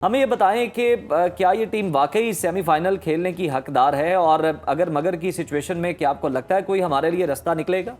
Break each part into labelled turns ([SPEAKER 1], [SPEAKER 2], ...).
[SPEAKER 1] हमें ये बताएं कि क्या ये टीम वाकई सेमीफाइनल खेलने की हकदार है, और अगर मगर की सिचुएशन में क्या आपको लगता है कोई हमारे लिए रास्ता निकलेगा?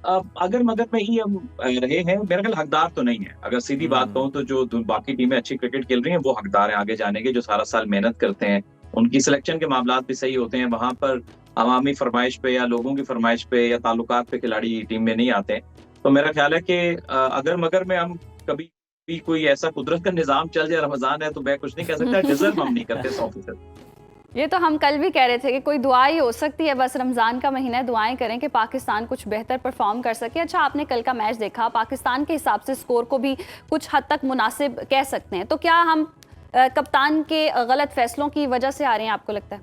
[SPEAKER 2] अब अगर मगर में ही हम रहे हैं, मेरा ख्याल हकदार तो नहीं है। अगर सीधी बात
[SPEAKER 1] हम्म।
[SPEAKER 2] कहूँ तो जो बाकी टीमें अच्छी क्रिकेट खेल रही हैं वो हकदार हैं आगे जाने के, जो सारा साल मेहनत करते हैं। उनकी सिलेक्शन के मामलात भी सही होते हैं, वहां पर अवामी फरमाइश पे या लोगों की फरमाइश पे या ताल्लुकात पे खिलाड़ी टीम में नहीं आते हैं। तो मेरा ख्याल है कि अगर मगर में हम कभी भी कोई ऐसा कुदरत का निजाम चल जाए, रमजान है तो मैं कुछ नहीं कह सकता, डिजर्व हम नहीं करते 100%।
[SPEAKER 3] ये तो हम कल भी कह रहे थे कि कोई दुआ ही हो सकती है, बस रमज़ान का महीना है, दुआएं करें कि पाकिस्तान कुछ बेहतर परफॉर्म कर सके। अच्छा, आपने कल का मैच देखा, पाकिस्तान के हिसाब से स्कोर को भी कुछ हद तक मुनासिब कह सकते हैं, तो क्या हम कप्तान के गलत फैसलों की वजह से आ रहे हैं, आपको लगता है?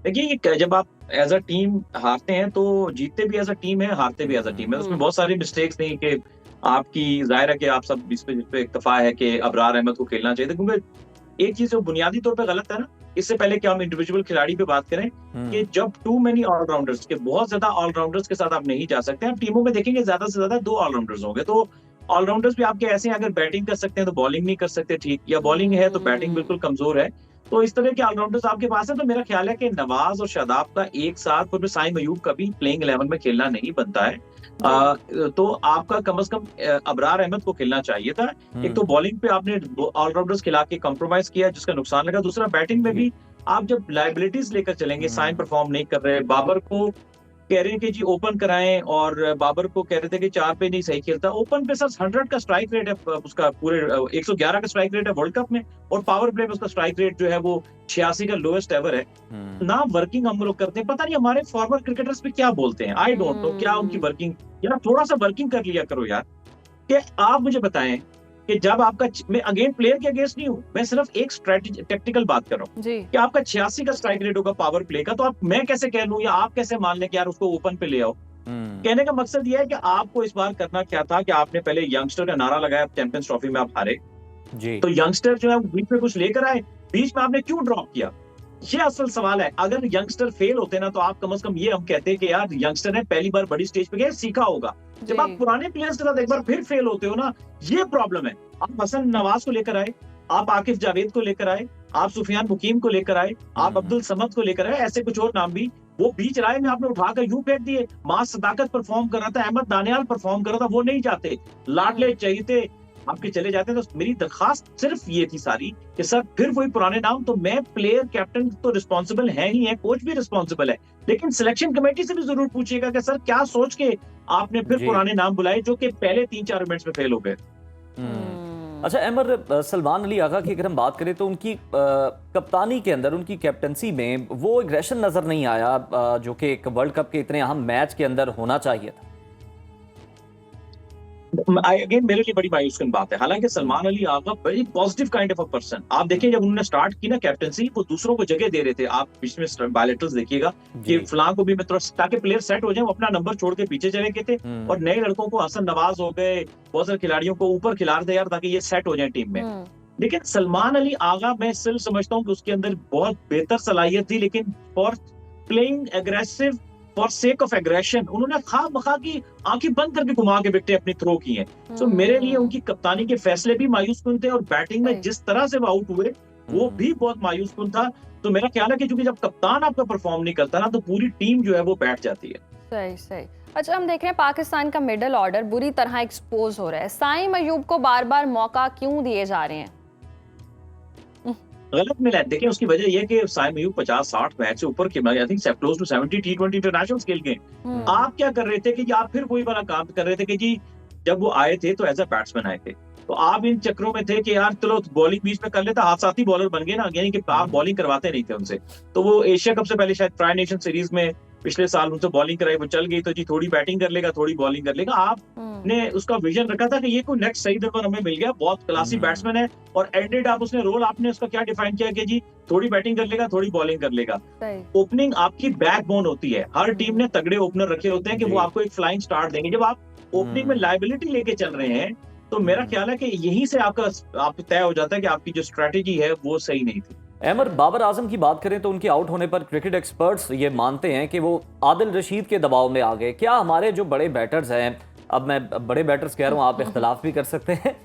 [SPEAKER 2] देखिए, जब आप एज अ टीम हारते हैं तो जीतते भी एज अ टीम है, हारते भी एज अ टीम है। उसमें बहुत सारी मिस्टेक्स नहीं कि आपकी, जाहिर है कि आप सब इस पे इत्तफाक है कि अबरार अहमद को खेलना चाहिए था, क्योंकि एक चीज जो बुनियादी तौर पे गलत है ना, इससे पहले कि हम इंडिविजुअल खिलाड़ी पे बात करें, कि
[SPEAKER 1] हम्म।
[SPEAKER 2] जब टू मेनी ऑलराउंडर्स के, बहुत ज्यादा ऑलराउंडर्स के साथ आप नहीं जा सकते। आप टीमों में देखेंगे ज्यादा से ज्यादा दो ऑलराउंडर्स होंगे, तो ऑलराउंडर्स भी आपके ऐसे हैं, अगर बैटिंग कर सकते हैं तो बॉलिंग नहीं कर सकते ठीक, या बॉलिंग है तो बैटिंग बिल्कुल कमजोर है। तो इस तरह के ऑलराउंडर्स आपके पास है, तो मेरा ख्याल है कि नवाज और शादाब का एक साथ, और साइम अयूब का भी प्लेइंग 11 में खेलना नहीं बनता है।
[SPEAKER 3] जी।
[SPEAKER 2] तो आपका कम से कम अबरार अहमद को खेलना चाहिए था। एक तो
[SPEAKER 1] हम्म।
[SPEAKER 2] बॉलिंग पे आपने ऑलराउंडर्स खिला के कॉम्प्रोमाइज किया, जिसका नुकसान लगा। दूसरा, बैटिंग में
[SPEAKER 1] जी।
[SPEAKER 2] भी आप जब लाइबिलिटीज लेकर चलेंगे, साइम
[SPEAKER 1] हम्म।
[SPEAKER 2] परफॉर्म नहीं कर रहे, बाबर को कह रहे हैं कि जी ओपन कराएं, और बाबर को कह रहे थे कि 4 पे नहीं सही खेलता। ओपन पे सर 100 का स्ट्राइक रेट है, उसका पूरे 111 का स्ट्राइक रेट है वर्ल्ड कप में, और पावर प्ले में उसका स्ट्राइक रेट जो है वो 86 का लोएस्ट एवर है।
[SPEAKER 1] हम्म।
[SPEAKER 2] ना वर्किंग हम लोग करते हैं, पता नहीं हमारे फॉरवर्ड क्रिकेटर्स पे क्या बोलते हैं, आई डोंट नो क्या उनकी वर्किंग। यार थोड़ा सा वर्किंग कर लिया करो यार। कि आप मुझे बताएं कि जब आपका, मैं अगेन प्लेयर के अगेंस्ट नहीं हूं, मैं सिर्फ एक स्ट्रेटेजी टेक्निकल बात कर रहा हूं,
[SPEAKER 3] जी।
[SPEAKER 2] कि आपका 86 का स्ट्राइक रेट होगा पावर प्ले का, तो आप, मैं कैसे कह लूं या आप कैसे मान लें कि यार उसको ओपन पे ले आओ।
[SPEAKER 1] हम्म।
[SPEAKER 2] कहने का मकसद ये है कि आपको इस बार करना क्या था, कि आपने पहले यंगस्टर का नारा लगाया, चैंपियंस ट्रॉफी में आप हारे,
[SPEAKER 1] जी।
[SPEAKER 2] तो यंगस्टर जो है वो बीच में कुछ लेकर आए, बीच में आपने क्यों ड्रॉप किया? ये असल सवाल है। अगर यंगस्टर फेल होते ना, तो आप कम से कम ये हम कहते हैं कि यार यंगस्टर ने पहली बार बड़ी स्टेज पे गए, सीखा होगा।
[SPEAKER 3] जी।
[SPEAKER 2] जब आप पुराने प्लेयर्स के साथ एक बार फिर फेल होते हो ना, ये प्रॉब्लम है। आप हसन नवाज को लेकर आए, आप आकिफ जावेद को लेकर आए, आप सुफियान मुकीम को लेकर आए, आप
[SPEAKER 1] हम्म।
[SPEAKER 2] अब्दुल समद को लेकर आए, ऐसे कुछ और नाम भी, वो बीच राय में आपने उठाकर यूं फेंक दिए। मास सदाकत परफॉर्म कर रहा था, अहमद दानियाल परफॉर्म कर रहा था, वो नहीं जाते, लाडले चाहिए आपके चले जाते हैं। तो मेरी दरखास्त सिर्फ ये थी सारी, कि सर फिर वही पुराने नाम। तो मैं, प्लेयर कैप्टन तो रिस्पॉन्सिबल है ही है, कोच भी रिस्पॉन्सिबल है, लेकिन सिलेक्शन कमेटी से भी जरूर पूछिएगा कि सर क्या सोच के आपने फिर
[SPEAKER 1] जी।
[SPEAKER 2] पुराने नाम बुलाए, जो कि पहले 3-4 मिनट्स में फेल हो गए।
[SPEAKER 1] हम्म। अच्छा अमर, सलमान अली आगा की अगर हम बात करें तो उनकी कप्तानी के अंदर, उनकी कैप्टनसी में वो एग्रेशन नजर नहीं आया, जो कि एक वर्ल्ड कप के इतने अहम मैच के अंदर होना चाहिए था।
[SPEAKER 2] अगेन मेरे लिए बड़ी मायूस बात है। हालांकि
[SPEAKER 1] हम्म।
[SPEAKER 2] Salman Ali Agha very positive kind of a person. आप देखिए, जब उन्होंने स्टार्ट की ना कैप्टनसी, वो दूसरों को जगह दे रहे थे। आप बीच में बायोलेटर्स देखिएगा कि
[SPEAKER 1] जी।
[SPEAKER 2] फलां को भी मैं थोड़ा, ताकि प्लेयर सेट हो जाए, वो अपना नंबर छोड़ के पीछे चले गए थे। और
[SPEAKER 1] हम्म।
[SPEAKER 2] नए लड़कों को, हसन नवाज हो गए, बहुत सारे खिलाड़ियों को ऊपर खिला रहे थे यार, ताकि ये सेट हो जाए टीम में। लेकिन सलमान अली आगा, मैं सिर्फ समझता हूँ कि उसके अंदर बहुत बेहतर सलाहियत थी, लेकिन for playing aggressive, for sake of aggression, उन्होंने खा मखा की आंखें बंद करके घुमा के विकेटें अपनी थ्रो की हैं। सो मेरे लिए उनकी कप्तानी के फैसले भी मायूसकुन थे, और बैटिंग में
[SPEAKER 3] सही।
[SPEAKER 2] जिस तरह से वो आउट हुए वो
[SPEAKER 1] हम्म।
[SPEAKER 2] भी बहुत मायूसकुन था। तो मेरा ख्याल है कि चूंकि जब कप्तान आपका परफॉर्म नहीं करता ना, तो पूरी टीम जो है वो बैठ जाती है।
[SPEAKER 3] सही सही। अच्छा, हम देख रहे हैं पाकिस्तान का मिडल ऑर्डर बुरी तरह एक्सपोज हो रहा है, साइम अयूब को बार बार मौका क्यों दिए जा रहे हैं?
[SPEAKER 2] गलत मिला है। देखिए, उसकी वजह यह है कि साइम अयूब 50-60 मैच से ऊपर के, I think close to 70 T20 international खेल गए।
[SPEAKER 1] हम्म।
[SPEAKER 2] आप क्या कर रहे थे कि आप फिर वही वाला काम कर रहे थे कि जी, जब वो आए थे तो एज अ बैट्समैन आए थे, तो आप इन चक्रों में थे कि यार चलो बॉलिंग बीच में कर लेता, हाथ साथी बॉलर बन गए ना, यानी कि आप
[SPEAKER 1] हम्म।
[SPEAKER 2] बॉलिंग करवाते नहीं थे उनसे। तो वो एशिया कप से पहले शायद ट्राई नेशन सीरीज में पिछले साल उनसे बॉलिंग कराई, वो चल गई, तो जी थोड़ी बैटिंग कर लेगा, थोड़ी बॉलिंग कर लेगा। आपने उसका विजन रखा था कि ये कोई नेक्स्ट सही नंबर हमें मिल गया, बहुत क्लासी
[SPEAKER 1] हम्म।
[SPEAKER 2] बैट्समैन है, और एंडेड आप उसने रोल, आपने उसका क्या डिफाइन किया कि जी थोड़ी बैटिंग कर लेगा, थोड़ी बॉलिंग कर लेगा।
[SPEAKER 3] सही।
[SPEAKER 2] ओपनिंग आपकी बैकबोन होती है, हर टीम ने तगड़े ओपनर रखे होते हैं कि वो
[SPEAKER 1] जी।
[SPEAKER 2] आपको एक फ्लाइंग स्टार्ट देंगे। जब आप ओपनिंग में
[SPEAKER 1] हम्म।
[SPEAKER 2] लाइबिलिटी लेके चल रहे हैं, तो मेरा
[SPEAKER 1] हम्म।
[SPEAKER 2] ख्याल है कि यहीं से आपका, आप तय हो जाता है कि आपकी जो स्ट्रेटेजी है वो सही नहीं थी।
[SPEAKER 1] अमर, बाबर आजम की बात करें तो उनके आउट होने पर क्रिकेट एक्सपर्ट्स ये मानते हैं कि वो आदिल रशीद के दबाव में आ गए। क्या हमारे जो बड़े बैटर्स हैं अब मैं बड़े बैटर्स कह रहा हूँ, आप इख्तलाफ भी कर सकते हैं,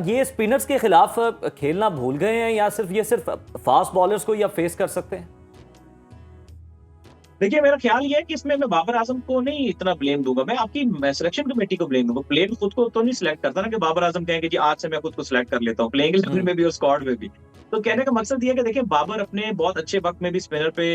[SPEAKER 1] ये स्पिनर्स के खिलाफ खेलना भूल गए हैं या सिर्फ फास्ट बॉलर्स को या फेस कर सकते हैं?
[SPEAKER 2] देखिए, मेरा ख्याल ये है कि इसमें मैं बाबर आजम को नहीं इतना ब्लेम दूंगा, मैं आपकी सिलेक्शन कमेटी को ब्लेम दूंगा। प्लेयर खुद को तो नहीं सिलेक्ट करता ना कि बाबर आजम कहेंगे जी आज से मैं खुद को सिलेक्ट कर लेता हूँ, प्लेइंग 11 में भी और स्क्वाड में भी। तो कहने का मकसद ये है कि देखिए, बाबर अपने बहुत अच्छे वक्त में भी स्पिनर पे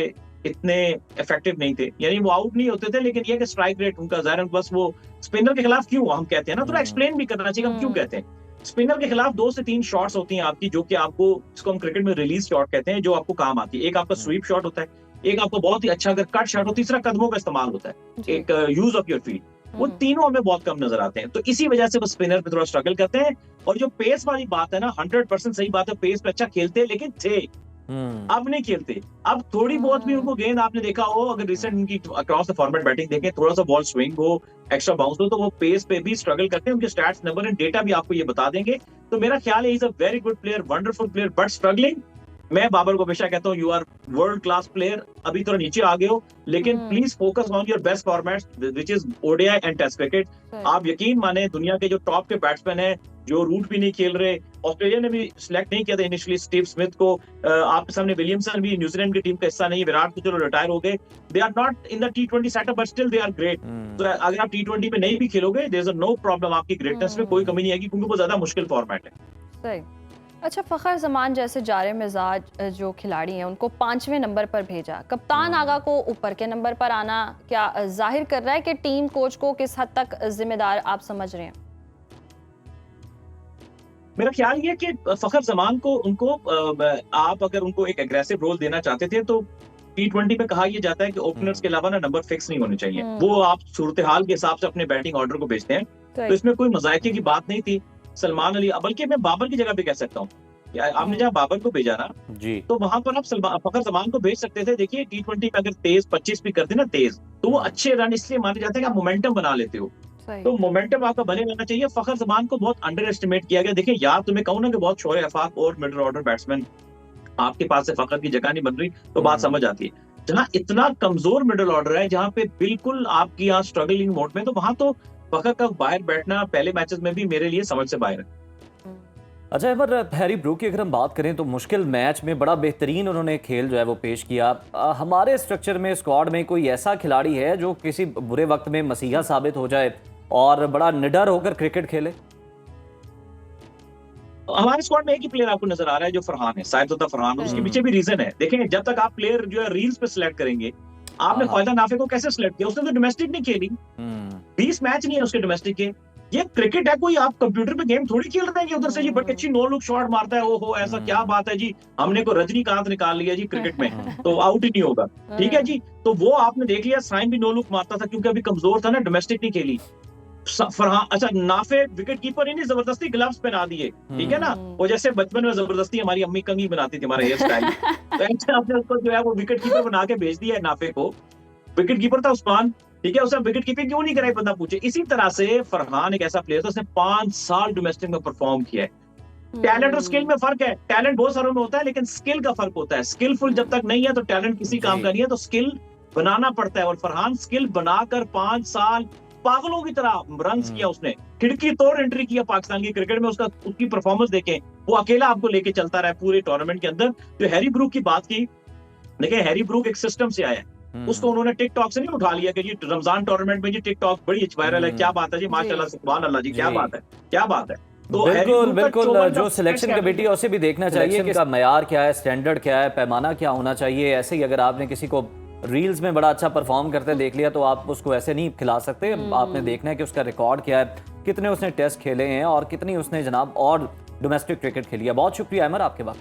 [SPEAKER 2] इतने इफेक्टिव नहीं थे, यानी वो आउट नहीं होते थे, लेकिन ये कि स्ट्राइक रेट उनका ज़ाहिर है, बस वो स्पिनर के खिलाफ क्यों हम कहते हैं ना, थोड़ा एक्सप्लेन भी करना चाहिए हम क्यों कहते हैं। स्पिनर के खिलाफ 2 से 3 शॉट्स होती हैं आपकी, जो कि आपको, इसको हम क्रिकेट में रिलीज शॉट कहते हैं, जो आपको काम आती है। एक आपका स्वीप शॉट होता है, एक आपको बहुत ही अच्छा अगर कट शॉट हो, तीसरा कदमों का इस्तेमाल होता है, एक यूज ऑफ योर फील्ड। वो तीनों हमें बहुत कम नजर आते हैं, तो इसी वजह से वो स्पिनर पे थोड़ा स्ट्रगल करते हैं। और जो पेस वाली बात है ना, 100% सही बात है, पेस पे अच्छा खेलते हैं, लेकिन थे अब नहीं खेलते। अब थोड़ी बहुत भी उनको गेंद आपने देखा हो, अगर रिसेंट उनकी अक्रॉस द फॉर्मेट बैटिंग देखें, थोड़ा सा बॉल स्विंग हो, एक्स्ट्रा बाउंस हो, तो वो पेस पे भी स्ट्रगल करते हैं। उनके स्टैट्स, नंबर एंड डेटा भी आपको ये बता देंगे। तो मेरा ख्याल है, he is a very good player, wonderful player, but struggling. मैं बाबर को हमेशा कहता हूँ, you are world class player, अभी थोड़ा नीचे आ गए हो, लेकिन please focus on your best formats which is ODI and test cricket. आप यकीन माने, दुनिया के जो टॉप के बैट्समैन हैं, जो रूट भी नहीं खेल रहे, ऑस्ट्रेलिया ने भी सिलेक्ट नहीं किया था इनिशियली स्टीव स्मिथ को, आपके सामने विलियमसन भी न्यूजीलैंड की टीम का हिस्सा नहीं, विराट को चलो रिटायर हो गए, they are not in the T20 setup, but still they are great. तो अगर आप T20 में नहीं भी खेलोगे, देयर इज नो प्रॉब्लम, आपकी ग्रेटनेस में कोई कमी नहीं आएगी, क्योंकि वो ज्यादा मुश्किल फॉर्मेट है।
[SPEAKER 3] सही। अच्छा, फ़खर जमान जैसे जारे मिजाज जो खिलाड़ी हैं, उनको 5वें नंबर पर भेजा, कप्तान आगा को ऊपर के नंबर पर आना क्या जाहिर कर रहा है कि टीम कोच को किस हद तक जिम्मेदार आप समझ रहे हैं?
[SPEAKER 2] मेरा ख्याल ये कि फखर जमान को, उनको आप अगर उनको एक एग्रेसिव रोल देना चाहते थे, तो T20 में कहा यह जाता है कि ओपनर्स के अलावा ना नंबर फिक्स नहीं होने चाहिए, वो आप सूरत हाल के हिसाब से अपने बैटिंग ऑर्डर को भेजते हैं। तो इसमें कोई मजायके की बात नहीं थी। सलमान अली, बल्कि मैं बाबर की जगह पे कह सकता हूँ, आपने जहाँ बाबर को भेजा ना जी, तो वहां पर आप फखर जमान को भेज सकते थे। देखिए, T20 में अगर तेज 25 भी करते ना तेज, तो वो अच्छे रन इसलिए माने जाते हैं कि आप मोमेंटम बना लेते हो, तो मोमेंटम आपका बने रहना चाहिए। फखर जमान को बहुत अंडर एस्टिमेट किया गया। देखिए, यार तुम्हें कहूँ ना कि बहुत शोर अफाक और मिडिल ऑर्डर बैट्समैन, आपके पास से फखर की जगह नहीं बन रही, तो बात समझ आती है। जहाँ इतना कमजोर मिडिल ऑर्डर है, जहाँ पे बिल्कुल आपकी यहाँ स्ट्रगलिंग मोड में, तो वहां तो फखर का बाहर बैठना पहले मैचेस में भी मेरे लिए समझ से बाहर है।
[SPEAKER 1] अच्छा अमर, हैरी ब्रूक की अगर हम बात करें तो मुश्किल मैच में बड़ा बेहतरीन उन्होंने खेल जो है वो पेश किया। हमारे स्ट्रक्चर में, स्क्वाड में कोई ऐसा खिलाड़ी है जो किसी बुरे वक्त में मसीहा साबित हो जाए और बड़ा निडर होकर क्रिकेट खेले?
[SPEAKER 2] हमारे स्क्वाड में एक ही प्लेयर आपको नजर आ रहा है, जो फरहान है, साइदुद्दीन फरहान। उसके पीछे भी रीजन है। देखें, जब तक आप प्लेयर जो है रील्स पे सिलेक्ट करेंगे, आपने ख्वाजा नाफे को कैसे सिलेक्ट किया? उसने तो डोमेस्टिक नहीं खेली, 20 मैच नहीं है उसके डोमेस्टिक के। ये क्रिकेट है, कोई आप कंप्यूटर पे गेम थोड़ी खेल रहे हैं कि उधर से जी बड़ी अच्छी नो लुक शॉट मारता है, ओहो ऐसा क्या बात है जी, हमने को रजनीकांत निकाल लिया जी क्रिकेट में, तो आउट ही नहीं होगा। ठीक है जी, तो वो आपने देख लिया, साइम भी नो लुक मारता था क्योंकि अभी कमजोर था ना, डोमेस्टिक नहीं खेली। फरहान, अच्छा नाफे विकेट कीपर, इन्हें जबरदस्ती ग्लव्स पहना दिए, ठीक है ना, वो जैसे बचपन में जबरदस्ती हमारी अम्मी कंघी बनाती थी हमारा हेयर स्टाइल, तो ऐसे आपने उसको जो है वो विकेट कीपर बना के भेज दिया है नाफे को। विकेट कीपर था उस्मान, ठीक है, उसने विकेट कीपिंग क्यों नहीं कराई बंदा पूछे। इसी तरह से फरहान एक ऐसा प्लेयर था, उसने 5 साल डोमेस्टिक में परफॉर्म किया है। टैलेंट और स्किल में फर्क है, टैलेंट बहुत सारों में होता है, लेकिन स्किल का फर्क होता है। स्किलफुल जब तक नहीं है तो टैलेंट किसी काम का नहीं है, तो स्किल बनाना पड़ता है। और फरहान स्किल बनाकर 5 साल पागलों की तरह रन किया उसने, खिड़की तोड़ एंट्री किया पाकिस्तान की क्रिकेट में। उसकी परफॉर्मेंस देखें, वो अकेला आपको लेके चलता रहा पूरे टूर्नामेंट के अंदर। जो हैरी ब्रूक की बात की, देखिए हैरी ब्रूक एक सिस्टम से आया है, उसको उन्होंने टिकटॉक से नहीं उठा लिया कि जी रमजान टूर्नामेंट में जी टिकटॉक बड़ी अच्छी वायरल है, क्या बात है जी, माशाल्लाह सुभान अल्लाह जी, क्या बात है, क्या बात है। तो
[SPEAKER 1] बिल्कुल बिल्कुल, जो सिलेक्शन कमेटी है उसे भी देखना चाहिए कि इसका मयार क्या है, स्टैंडर्ड क्या है, पैमाना क्या होना चाहिए। ऐसे ही अगर आपने किसी को रील्स में बड़ा अच्छा परफॉर्म करते देख लिया तो आप उसको ऐसे नहीं खिला सकते। आपने देखना है कि उसका रिकॉर्ड क्या है, कितने उसने टेस्ट खेले हैं और कितनी उसने जनाब और डोमेस्टिक क्रिकेट खेली है। बहुत शुक्रिया अमर आपके वक्त।